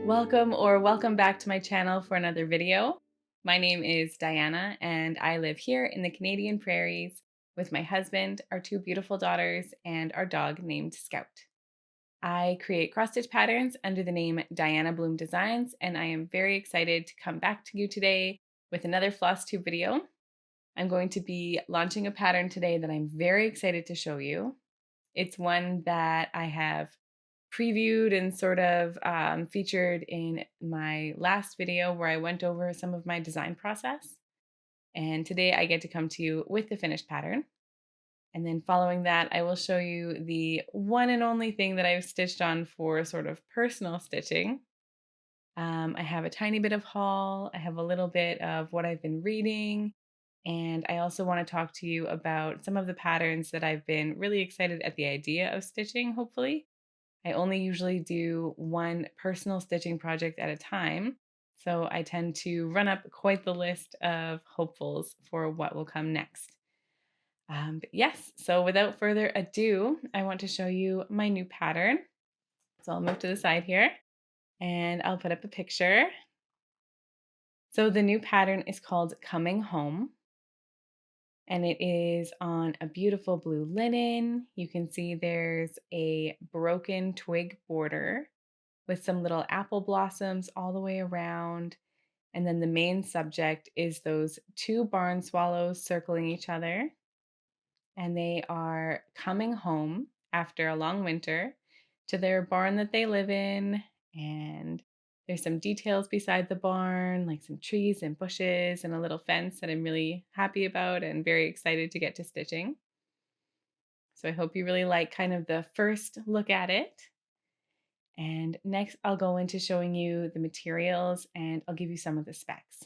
Welcome back to my channel for another video. My name is Diana and I live here in the Canadian prairies with my husband, our two beautiful daughters, and our dog named Scout. I create cross-stitch patterns under the name Diana Bloom Designs, and I am very excited to come back to you today with another Flosstube video. I'm going to be launching a pattern today that I'm very excited to show you. It's one that I have previewed and sort of featured in my last video where I went over some of my design process. And today I get to come to you with the finished pattern. And then following that, I will show you the one and only thing that I've stitched on for sort of personal stitching. I have a tiny bit of haul. I have a little bit of what I've been reading. And I also want to talk to you about some of the patterns that I've been really excited at the idea of stitching, hopefully. I only usually do one personal stitching project at a time, so I tend to run up quite the list of hopefuls for what will come next. But yes, so without further ado, I want to show you my new pattern. So I'll move to the side here and I'll put up a picture. So the new pattern is called Coming Home, and it is on a beautiful blue linen. You can see there's a broken twig border with some little apple blossoms all the way around. And then the main subject is those two barn swallows circling each other. And they are coming home after a long winter to their barn that they live in. And there's some details beside the barn, like some trees and bushes and a little fence that I'm really happy about and very excited to get to stitching. So I hope you really like kind of the first look at it. And next I'll go into showing you the materials and I'll give you some of the specs.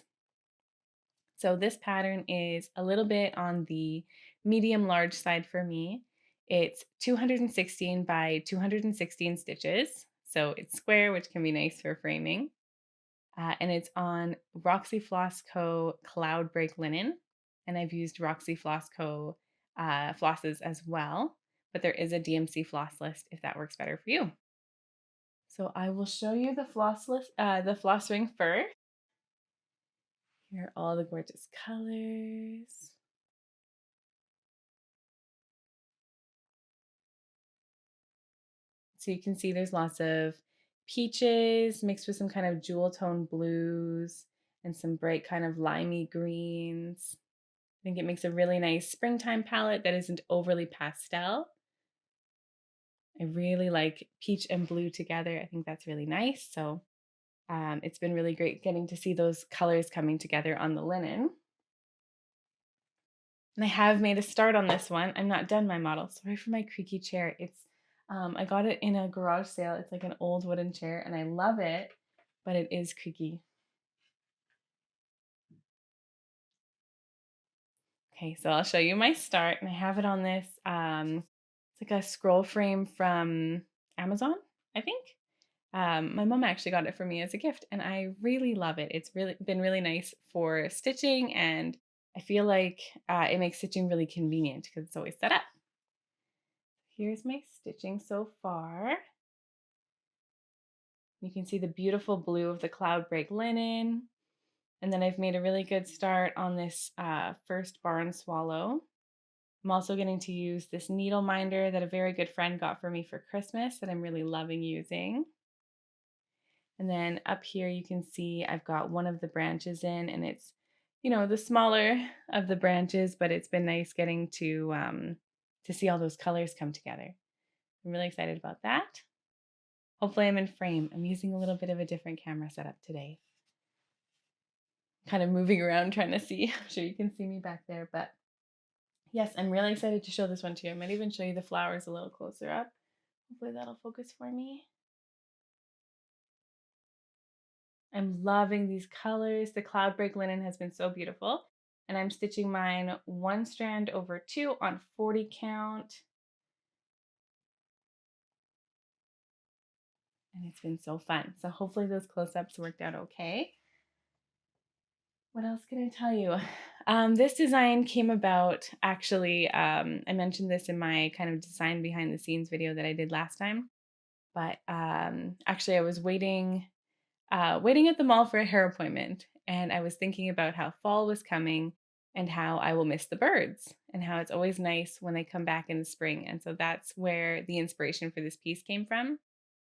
So this pattern is a little bit on the medium large side for me. It's 216 by 216 stitches. So it's square, which can be nice for framing. And it's on Roxy Floss Co. Cloud Break Linen. And I've used Roxy Floss Co. Flosses as well, but there is a DMC floss list if that works better for you. So I will show you the the floss ring first. Here are all the gorgeous colors. So you can see there's lots of peaches mixed with some kind of jewel tone blues and some bright kind of limey greens. I think it makes a really nice springtime palette that isn't overly pastel. I really like peach and blue together. I think that's really nice. So it's been really great getting to see those colors coming together on the linen. And I have made a start on this one. I'm not done my model. Sorry for my creaky chair. I got it in a garage sale. It's like an old wooden chair and I love it, but it is creaky. Okay, so I'll show you my start, and I have it on this, it's like a scroll frame from Amazon, I think. My mom actually got it for me as a gift and I really love it. It's really been really nice for stitching, and I feel like it makes stitching really convenient because it's always set up. Here's my stitching so far. You can see the beautiful blue of the cloud break linen. And then I've made a really good start on this first barn swallow. I'm also getting to use this needle minder that a very good friend got for me for Christmas that I'm really loving using. And then up here you can see I've got one of the branches in, and it's, you know, the smaller of the branches, but it's been nice getting to see all those colors come together. I'm really excited about that. Hopefully I'm in frame. I'm using a little bit of a different camera setup today. Kind of moving around trying to see. I'm sure you can see me back there, but yes, I'm really excited to show this one to you. I might even show you the flowers a little closer up. Hopefully that'll focus for me. I'm loving these colors. The cloud break linen has been so beautiful. And I'm stitching mine one strand over two on 40 count. And it's been so fun. So hopefully those close-ups worked out okay. What else can I tell you? This design came about, actually, I mentioned this in my kind of design behind the scenes video that I did last time. But actually I was waiting waiting at the mall for a hair appointment, and I was thinking about how fall was coming and how I will miss the birds and how it's always nice when they come back in the spring. And so that's where the inspiration for this piece came from,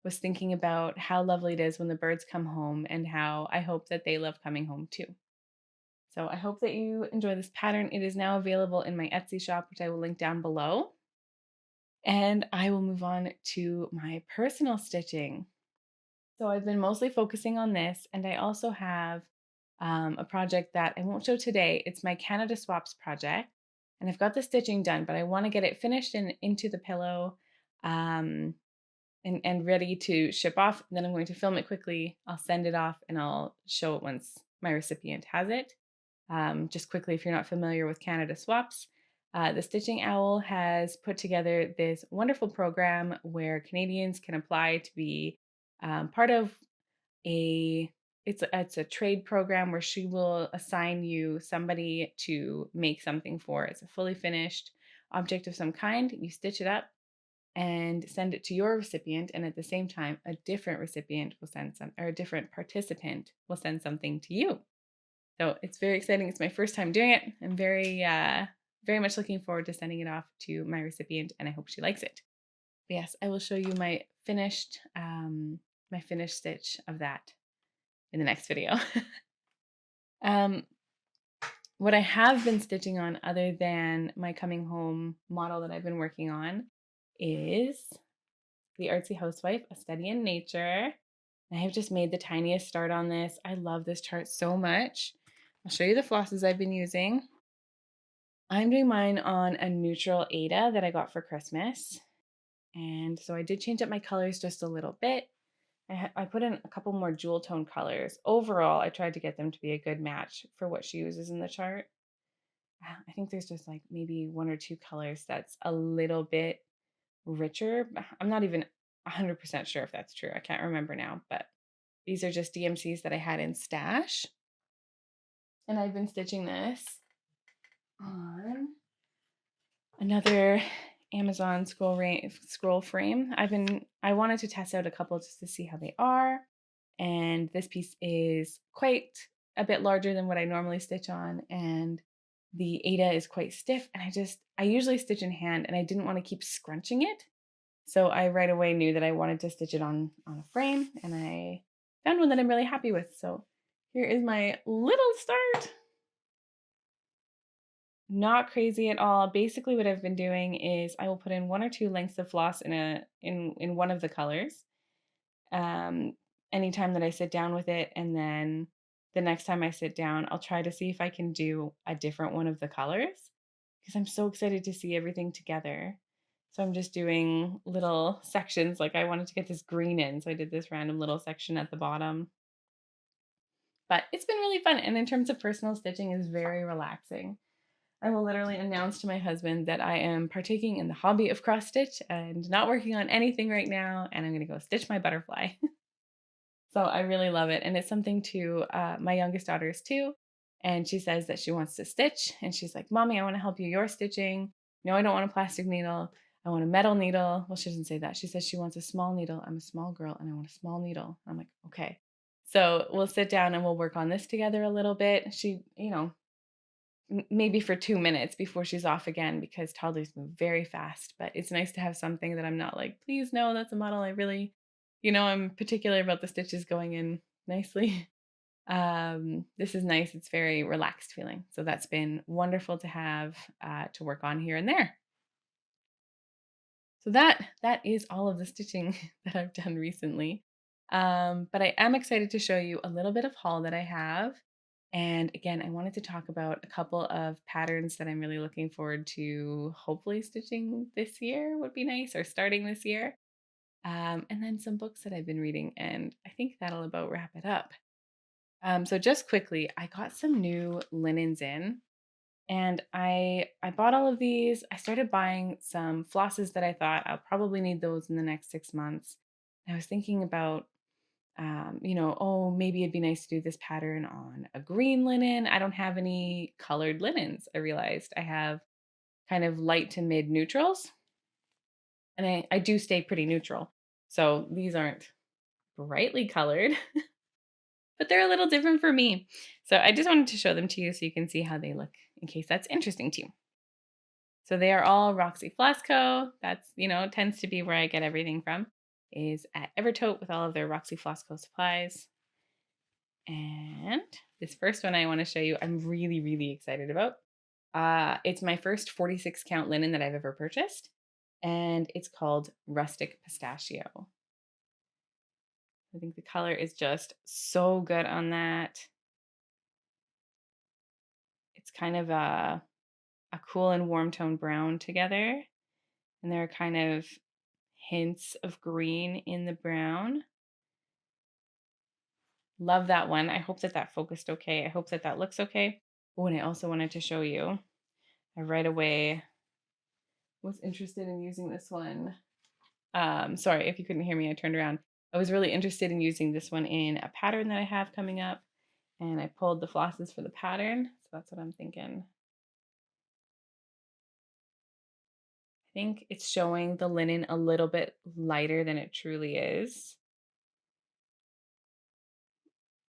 was thinking about how lovely it is when the birds come home and how I hope that they love coming home too. So I hope that you enjoy this pattern. It is now available in my Etsy shop, which I will link down below. And I will move on to my personal stitching. So I've been mostly focusing on this, and I also have a project that I won't show today. It's my Canada Swaps project, and I've got the stitching done, but I want to get it finished and into the pillow um, and ready to ship off. And then I'm going to film it quickly. I'll send it off, and I'll show it once my recipient has it. Just quickly, if you're not familiar with Canada Swaps, the Stitching Owl has put together this wonderful program where Canadians can apply to be part of a it's a trade program where she will assign you somebody to make something for. It's a fully finished object of some kind. You stitch it up and send it to your recipient, and at the same time, a different recipient will send some, or a different participant will send something to you. So it's very exciting. It's my first time doing it. I'm very much looking forward to sending it off to my recipient, and I hope she likes it. But yes, I will show you my finished stitch of that in the next video. um, what I have been stitching on, other than my coming home model that I've been working on, is the Artsy Housewife, A Study in Nature. I have just made the tiniest start on this. I love this chart so much. I'll show you the flosses I've been using. I'm doing mine on a neutral Aida that I got for Christmas. And so I did change up my colors just a little bit. I put in a couple more jewel tone colors. Overall, I tried to get them to be a good match for what she uses in the chart. I think there's just like maybe one or two colors that's a little bit richer. I'm not even 100% sure if that's true. I can't remember now, but these are just DMCs that I had in stash. And I've been stitching this on another Amazon scroll frame. I wanted to test out a couple just to see how they are. And this piece is quite a bit larger than what I normally stitch on, and the Aida is quite stiff, and I usually stitch in hand, and I didn't want to keep scrunching it. So I right away knew that I wanted to stitch it on a frame, and I found one that I'm really happy with. So here is my little start. Not crazy at all. Basically what I've been doing is I will put in one or two lengths of floss in one of the colors. Anytime that I sit down with it, and then the next time I sit down, I'll try to see if I can do a different one of the colors, because I'm so excited to see everything together. So I'm just doing little sections. Like I wanted to get this green in, so I did this random little section at the bottom. But it's been really fun, and in terms of personal stitching, is very relaxing. I will literally announce to my husband that I am partaking in the hobby of cross stitch and not working on anything right now, and I'm going to go stitch my butterfly. So I really love it. And it's something to my youngest daughter is 2. And she says that she wants to stitch. And she's like, Mommy, I want to help you. You're stitching. No, I don't want a plastic needle. I want a metal needle. Well, she doesn't say that. She says she wants a small needle. I'm a small girl and I want a small needle. I'm like, okay. So we'll sit down and we'll work on this together a little bit. She, maybe for 2 minutes before she's off again, because toddlers move very fast. But it's nice to have something that I'm not like, please, no, that's a model I really, I'm particular about the stitches going in nicely. This is nice. It's very relaxed feeling. So that's been wonderful to have to work on here and there. So that is all of the stitching that I've done recently. But I am excited to show you a little bit of haul that I have. And again, I wanted to talk about a couple of patterns that I'm really looking forward to hopefully stitching this year would be nice, or starting this year. And then some books that I've been reading, and I think that'll about wrap it up. So just quickly, I got some new linens in, and I bought all of these. I started buying some flosses that I thought I'll probably need those in the next 6 months. I was thinking about oh, maybe it'd be nice to do this pattern on a green linen. I don't have any colored linens. I realized I have kind of light to mid neutrals, and I do stay pretty neutral. So these aren't brightly colored. but they're a little different for me. So I just wanted to show them to you so you can see how they look in case that's interesting to you. So they are all Roxy Floss Co. That's, tends to be where I get everything from, is at Evertote with all of their Roxy Floss Co. supplies. And this first one I want to show you, I'm really, really excited about. It's my first 46 count linen that I've ever purchased, and it's called Rustic Pistachio. I think the color is just so good on that. It's kind of a cool and warm tone brown together, and there are kind of hints of green in the brown. Love that one. I hope that focused okay. I hope that looks okay. Oh, and I also wanted to show you, I right away was interested in using this one. Sorry if you couldn't hear me, I turned around. I was really interested in using this one in a pattern that I have coming up, and I pulled the flosses for the pattern. So that's what I'm thinking. I think it's showing the linen a little bit lighter than it truly is.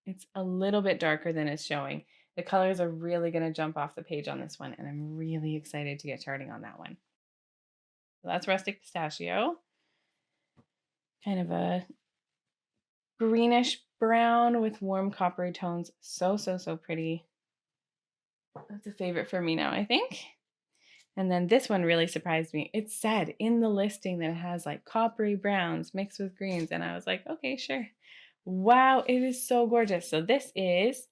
It's a little bit darker than it's showing. The colors are really going to jump off the page on this one, and I'm really excited to get starting on that one. So that's Rustic Pistachio. Kind of a greenish brown with warm coppery tones. So, so, so pretty. That's a favorite for me now, I think. And then this one really surprised me. It said in the listing that it has like coppery browns mixed with greens. And I was like, okay, sure. Wow, it is so gorgeous. So this is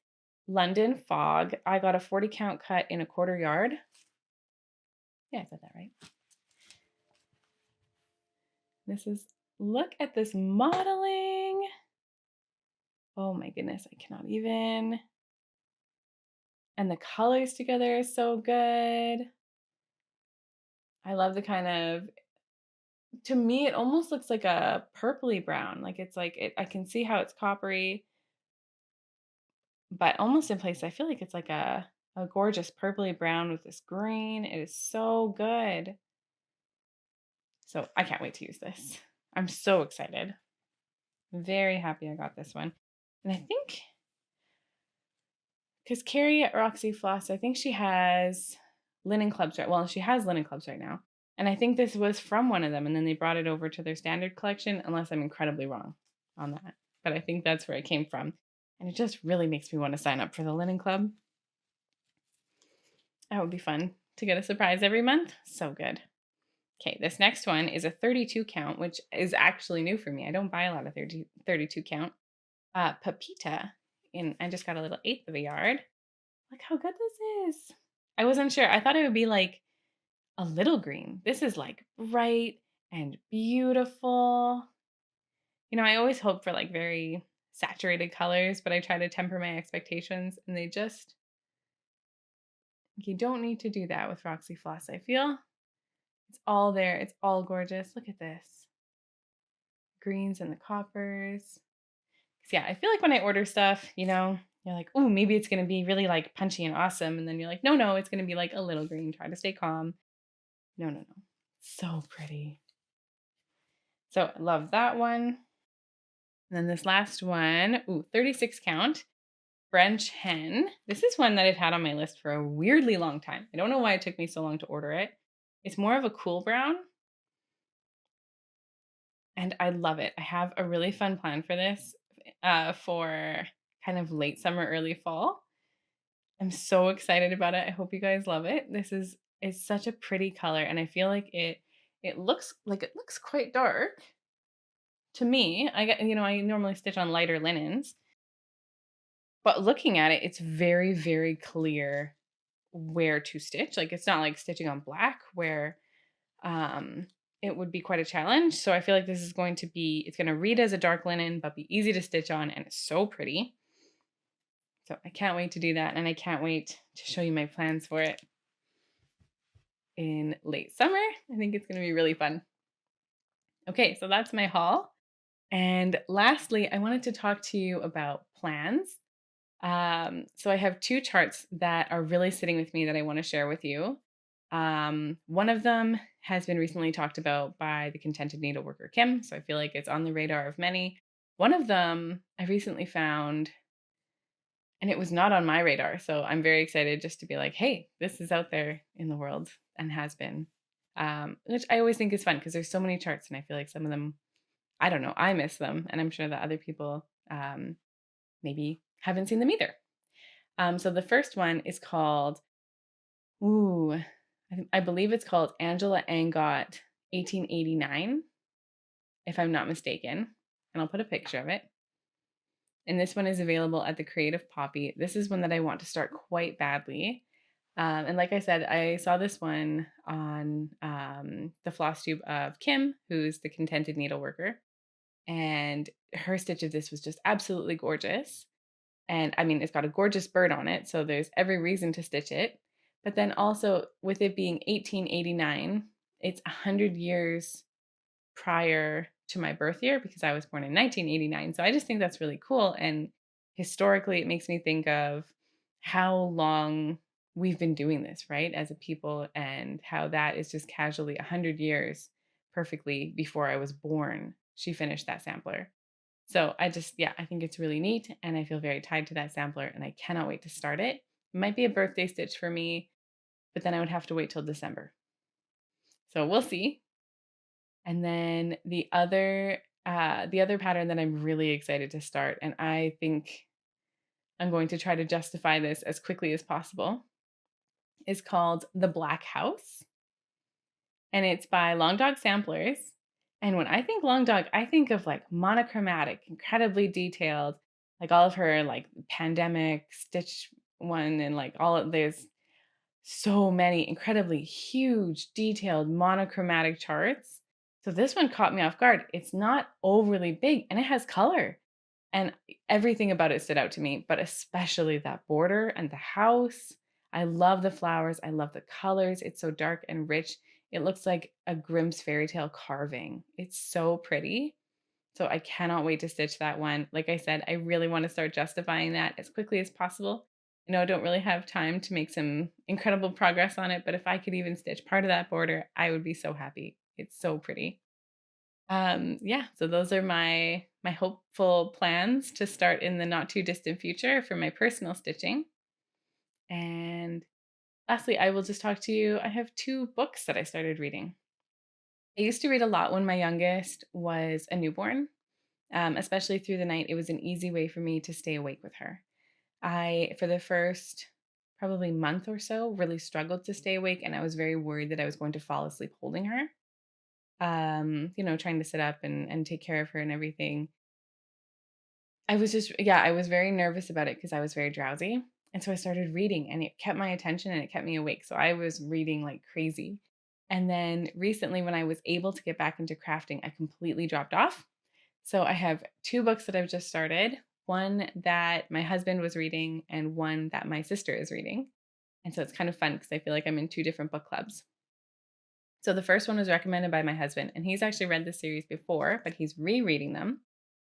London Fog. I got a 40 count cut in a 1/4 yard. Yeah, I said that right. Look at this modeling. Oh my goodness, I cannot even. And the colors together are so good. I love the kind of, to me, it almost looks like a purpley brown. Like it's like, I can see how it's coppery, but almost in place, I feel like it's like a gorgeous purpley brown with this green. It is so good. So I can't wait to use this. I'm so excited. Very happy I got this one. And I think, because Carrie at Roxy Floss, I think she has linen clubs right. Well, she has linen clubs right now. And I think this was from one of them. And then they brought it over to their standard collection, unless I'm incredibly wrong on that. But I think that's where it came from. And it just really makes me want to sign up for the linen club. That would be fun to get a surprise every month. So good. Okay, this next one is a 32 count, which is actually new for me. I don't buy a lot of 32 count. Pepita. I just got a little 1/8 of a yard. Look how good this is. I wasn't sure. I thought it would be like a little green. This is like bright and beautiful. I always hope for like very saturated colors, but I try to temper my expectations, and you don't need to do that with Roxy Floss, I feel. It's all there. It's all gorgeous. Look at this. Greens and the coppers. Yeah, I feel like when I order stuff, you're like, oh, maybe it's going to be really like punchy and awesome. And then you're like, no, it's going to be like a little green. Try to stay calm. No. So pretty. So I love that one. And then this last one, 36 count, French hen. This is one that I've had on my list for a weirdly long time. I don't know why it took me so long to order it. It's more of a cool brown. And I love it. I have a really fun plan for this for kind of late summer, early fall. I'm so excited about it. I hope you guys love it. It's such a pretty color, and I feel like it looks quite dark to me. I normally stitch on lighter linens, but looking at it, it's very, very clear where to stitch. Like it's not like stitching on black where it would be quite a challenge. So I feel like it's going to read as a dark linen, but be easy to stitch on, and it's so pretty. So I can't wait to do that, and I can't wait to show you my plans for it in late summer. I think it's going to be really fun. Okay, so that's my haul. And lastly, I wanted to talk to you about plans. So I have 2 charts that are really sitting with me that I want to share with you. One of them has been recently talked about by the Contented Needleworker Kim, so I feel like it's on the radar of many. One of them I recently found And it was not on my radar. So I'm very excited just to be like, hey, this is out there in the world and has been, which I always think is fun because there's so many charts. And I feel like some of them, I don't know, I miss them. And I'm sure that other people maybe haven't seen them either. So the first one is called, ooh, I believe it's called Angela Angot 1889, if I'm not mistaken. And I'll put a picture of it. And this one is available at the Creative Poppy. This is one that I want to start quite badly. And like I said, I saw this one on the Flosstube of Kim, who's the Contented Needleworker. And her stitch of this was just absolutely gorgeous. And I mean, it's got a gorgeous bird on it, so there's every reason to stitch it. But then also, with it being 1889, it's 100 years prior to my birth year because I was born in 1989. So I just think that's really cool. And historically, it makes me think of how long we've been doing this, right, as a people, and how that is just casually 100 years perfectly before I was born. She finished that sampler. So I just, yeah, I think it's really neat. And I feel very tied to that sampler and I cannot wait to start it. It might be a birthday stitch for me, but then I would have to wait till December. So we'll see. And then the other pattern that I'm really excited to start, and I think I'm going to try to justify this as quickly as possible, is called The Black House. And it's by Long Dog Samplers. And when I think Long Dog, I think of like monochromatic, incredibly detailed, like all of her like pandemic stitch one, and like all of there's so many incredibly huge, detailed, monochromatic charts. So this one caught me off guard. It's not overly big and it has color. And everything about it stood out to me, but especially that border and the house. I love the flowers. I love the colors. It's so dark and rich. It looks like a Grimm's fairy tale carving. It's so pretty. So I cannot wait to stitch that one. Like I said, I really want to start justifying that as quickly as possible. I know I don't really have time to make some incredible progress on it, but if I could even stitch part of that border, I would be so happy. It's so pretty. Yeah, so those are my hopeful plans to start in the not too distant future for my personal stitching. And lastly, I will just talk to you. I have 2 books that I started reading. I used to read a lot when my youngest was a newborn, especially through the night. It was an easy way for me to stay awake with her. For the first probably month or so, really struggled to stay awake, and I was very worried that I was going to fall asleep holding her. Trying to sit up and take care of her and everything. I was just, yeah, I was very nervous about it because I was very drowsy. And so I started reading and it kept my attention and it kept me awake. So I was reading like crazy. And then recently, when I was able to get back into crafting, I completely dropped off. So I have 2 books that I've just started, one that my husband was reading and one that my sister is reading. And so it's kind of fun because I feel like I'm in 2 different book clubs. So the first one was recommended by my husband, and he's actually read this series before, but he's rereading them.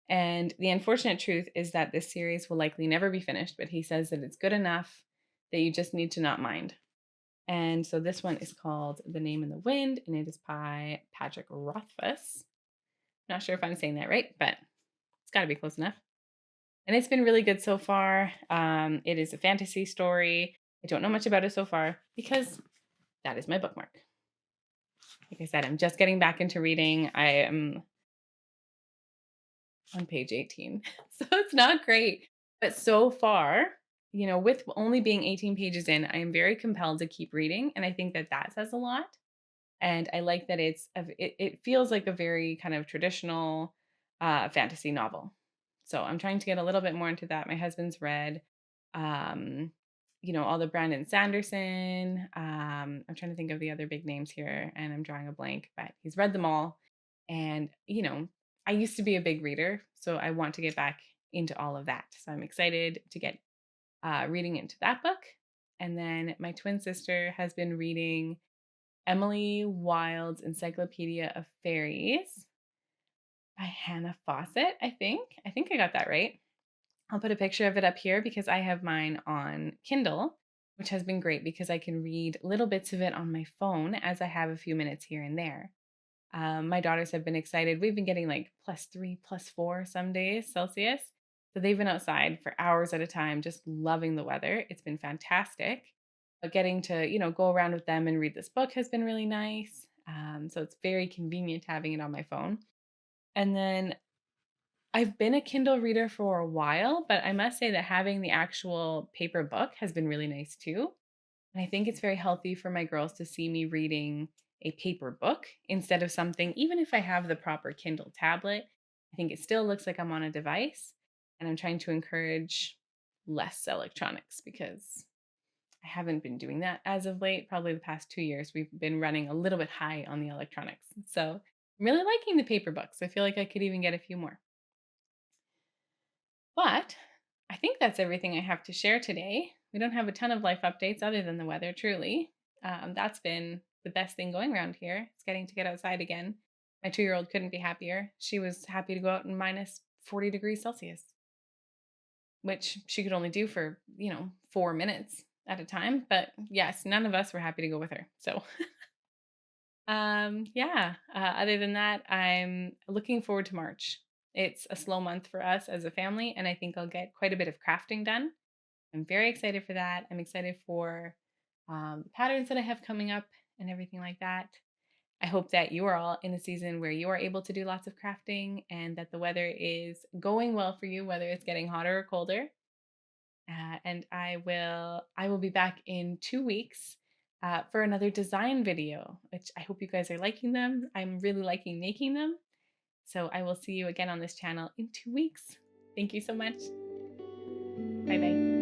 And the unfortunate truth is that this series will likely never be finished, but he says that it's good enough that you just need to not mind. And so this one is called The Name in the Wind, and it is by Patrick Rothfuss. Not sure if I'm saying that right, but it's got to be close enough. And it's been really good so far. It is a fantasy story. I don't know much about it so far because that is my bookmark. Like I said, I'm just getting back into reading. I am on page 18. So it's not great. But so far, with only being 18 pages in, I am very compelled to keep reading. And I think that that says a lot. And I like that it feels like a very kind of traditional fantasy novel. So I'm trying to get a little bit more into that. My husband's read, um, all the Brandon Sanderson. I'm trying to think of the other big names here, and I'm drawing a blank, but he's read them all. And, I used to be a big reader, so I want to get back into all of that. So I'm excited to get reading into that book. And then my twin sister has been reading Emily Wilde's Encyclopedia of Faeries by Hannah Fawcett, I think. I think I got that right. I'll put a picture of it up here because I have mine on Kindle, which has been great because I can read little bits of it on my phone as I have a few minutes here and there. My daughters have been excited. We've been getting like +3, +4 some days Celsius. So they've been outside for hours at a time, just loving the weather. It's been fantastic. But getting to, go around with them and read this book has been really nice. So it's very convenient having it on my phone. And then I've been a Kindle reader for a while, but I must say that having the actual paper book has been really nice too. And I think it's very healthy for my girls to see me reading a paper book instead of something, even if I have the proper Kindle tablet, I think it still looks like I'm on a device. And I'm trying to encourage less electronics because I haven't been doing that as of late. Probably the past 2 years, we've been running a little bit high on the electronics. So I'm really liking the paper books. I feel like I could even get a few more. But I think that's everything I have to share today. We don't have a ton of life updates other than the weather, truly. That's been the best thing going around here. It's getting to get outside again. My 2-year-old couldn't be happier. She was happy to go out in minus 40 degrees Celsius, which she could only do for, 4 minutes at a time. But yes, none of us were happy to go with her. So, yeah, other than that, I'm looking forward to March. It's a slow month for us as a family, and I think I'll get quite a bit of crafting done. I'm very excited for that. I'm excited for patterns that I have coming up and everything like that. I hope that you are all in a season where you are able to do lots of crafting and that the weather is going well for you, whether it's getting hotter or colder. And I will be back in 2 weeks for another design video, which I hope you guys are liking them. I'm really liking making them. So I will see you again on this channel in 2 weeks. Thank you so much. Bye bye.